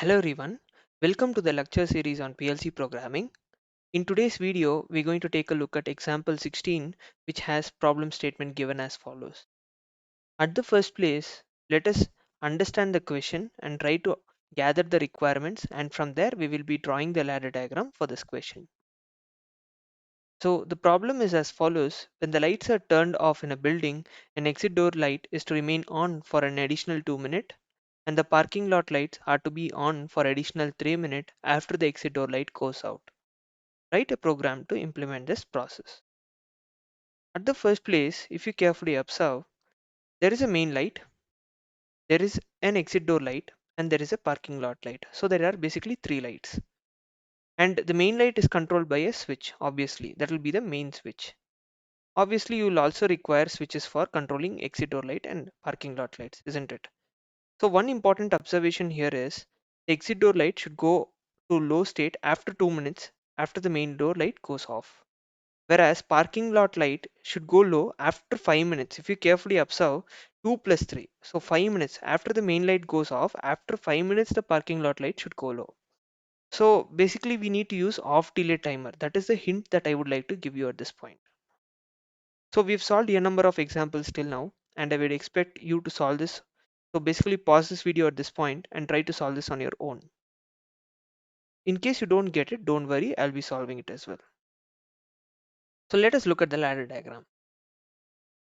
Hello everyone, welcome to the lecture series on PLC programming. In today's video, we're going to take a look at example 16, which has problem statement given as follows. At the first place, let us understand the question and try to gather the requirements, and from there we will be drawing the ladder diagram for this question. So the problem is as follows: when the lights are turned off in a building, an exit door light is to remain on for an additional 2 minutes, and the parking lot lights are to be on for additional 3 minutes after the exit door light goes out. Write a program to implement this process. At the first place, if you carefully observe, there is a main light, there is an exit door light, and there is a parking lot light. So there are basically three lights. And the main light is controlled by a switch, obviously. That will be the main switch. Obviously, you will also require switches for controlling exit door light and parking lot lights, isn't it? So one important observation here is the exit door light should go to low state after 2 minutes after the main door light goes off. Whereas parking lot light should go low after 5 minutes. If you carefully observe, 2 plus 3. So 5 minutes after the main light goes off, after 5 minutes the parking lot light should go low. So basically we need to use off delay timer. That is the hint that I would like to give you at this point. So we've solved a number of examples till now, and I would expect you to solve this. So basically pause this video at this point and try to solve this on your own. In case you don't get it, don't worry, I'll be solving it as well. So let us look at the ladder diagram.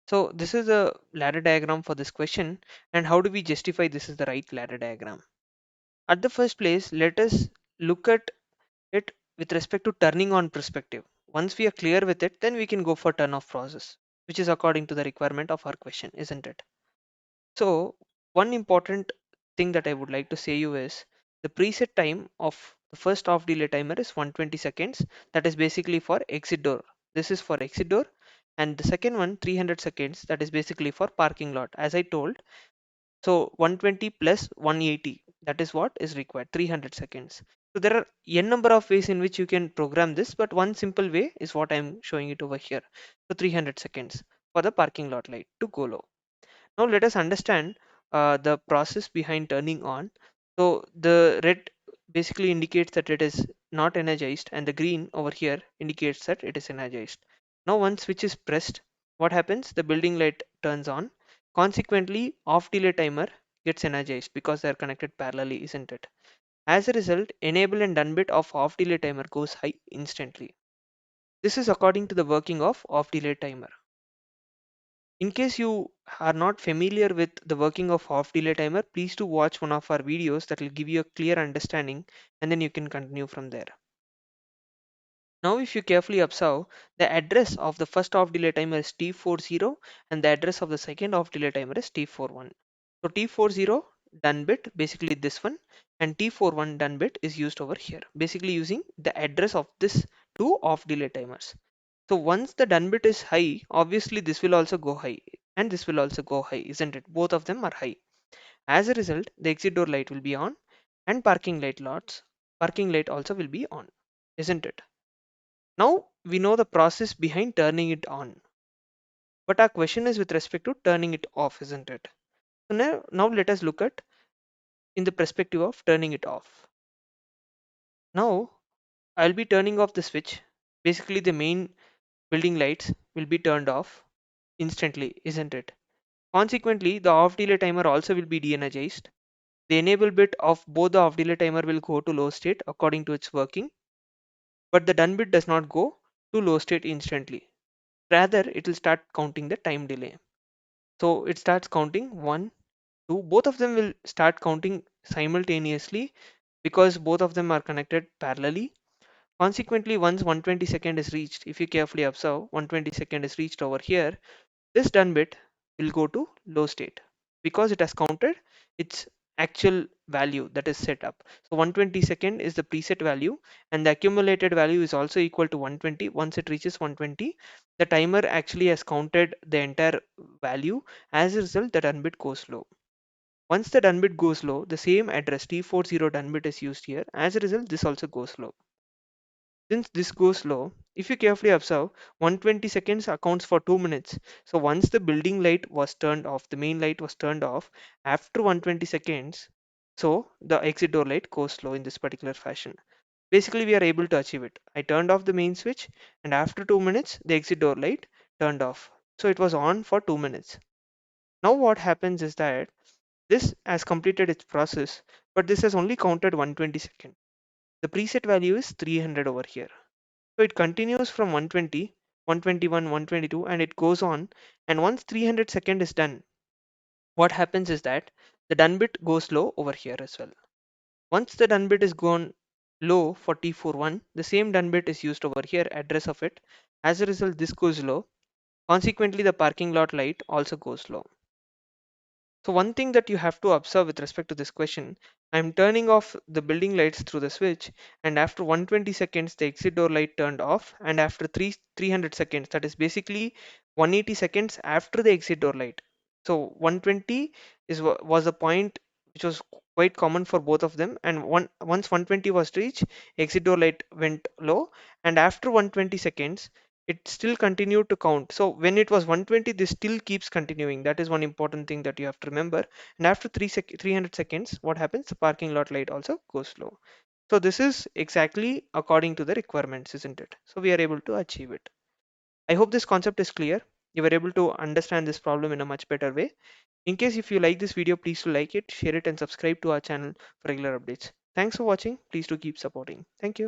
So this is a ladder diagram for this question, and how do we justify this is the right ladder diagram? At the first place, let us look at it with respect to turning on perspective. Once we are clear with it, then we can go for turn off process, which is according to the requirement of our question, isn't it? So one important thing that I would like to say you is the preset time of the first off delay timer is 120 seconds. That is basically for exit door. This is for exit door. And the second one, 300 seconds, that is basically for parking lot. As I told, so 120 plus 180, that is what is required, 300 seconds. So there are n number of ways in which you can program this, but one simple way is what I'm showing it over here. So 300 seconds for the parking lot light to go low. Now let us understand the process behind turning on. So the red basically indicates that it is not energized, and the green over here indicates that it is energized. Now once switch is pressed, what happens? The building light turns on. Consequently, off delay timer gets energized because they are connected parallelly, isn't it? As a result, enable and done bit of off delay timer goes high instantly. This is according to the working of off delay timer. In case you are not familiar with the working of off delay timer, please do watch one of our videos that will give you a clear understanding, and then you can continue from there. Now if you carefully observe, the address of the first off delay timer is T40 and the address of the second off delay timer is T41. So T40 done bit, basically this one, and T41 done bit is used over here, basically using the address of this two off delay timers. So once the done bit is high, obviously this will also go high and this will also go high, isn't it? Both of them are high. As a result, the exit door light will be on and parking light also will be on, isn't it? Now we know the process behind turning it on, but our question is with respect to turning it off, isn't it? So now let us look at in the perspective of turning it off. Now I'll be turning off the switch. Basically the main building lights will be turned off instantly, isn't it? Consequently, the off delay timer also will be de-energized. The enable bit of both the off delay timer will go to low state according to its working, but the done bit does not go to low state instantly. Rather, it will start counting the time delay. So it starts counting 1, 2. Both of them will start counting simultaneously because both of them are connected parallelly. Consequently, once 120 second is reached, if you carefully observe, 120 second is reached over here, this done bit will go to low state because it has counted its actual value that is set up. So 120 second is the preset value, and the accumulated value is also equal to 120. Once it reaches 120, the timer actually has counted the entire value. As a result, the done bit goes low. Once the done bit goes low, the same address T40 done bit is used here. As a result, this also goes low. Since this goes low, if you carefully observe, 120 seconds accounts for 2 minutes. So once the building light was turned off, the main light was turned off after 120 seconds. So the exit door light goes slow in this particular fashion. Basically, we are able to achieve it. I turned off the main switch, and after 2 minutes, the exit door light turned off. So it was on for 2 minutes. Now what happens is that this has completed its process, but this has only counted 120 seconds. The preset value is 300 over here. So it continues from 120, 121, 122, and it goes on. And once 300 second is done, what happens is that the done bit goes low over here as well. Once the done bit is gone low for T41, the same done bit is used over here, address of it. As a result, this goes low. Consequently, the parking lot light also goes low. So one thing that you have to observe with respect to this question, I'm turning off the building lights through the switch, and after 120 seconds the exit door light turned off, and after 300 seconds, that is basically 180 seconds after the exit door light. So 120 was a point which was quite common for both of them, and once 120 was reached, exit door light went low, and after 120 seconds it still continued to count. So when it was 120, this still keeps continuing. That is one important thing that you have to remember. And after 300 seconds, what happens? The parking lot light also goes slow. So this is exactly according to the requirements, isn't it? So we are able to achieve it. I hope this concept is clear. You were able to understand this problem in a much better way. In case if you like this video, please do like it, share it, and subscribe to our channel for regular updates. Thanks for watching. Please do keep supporting. Thank you.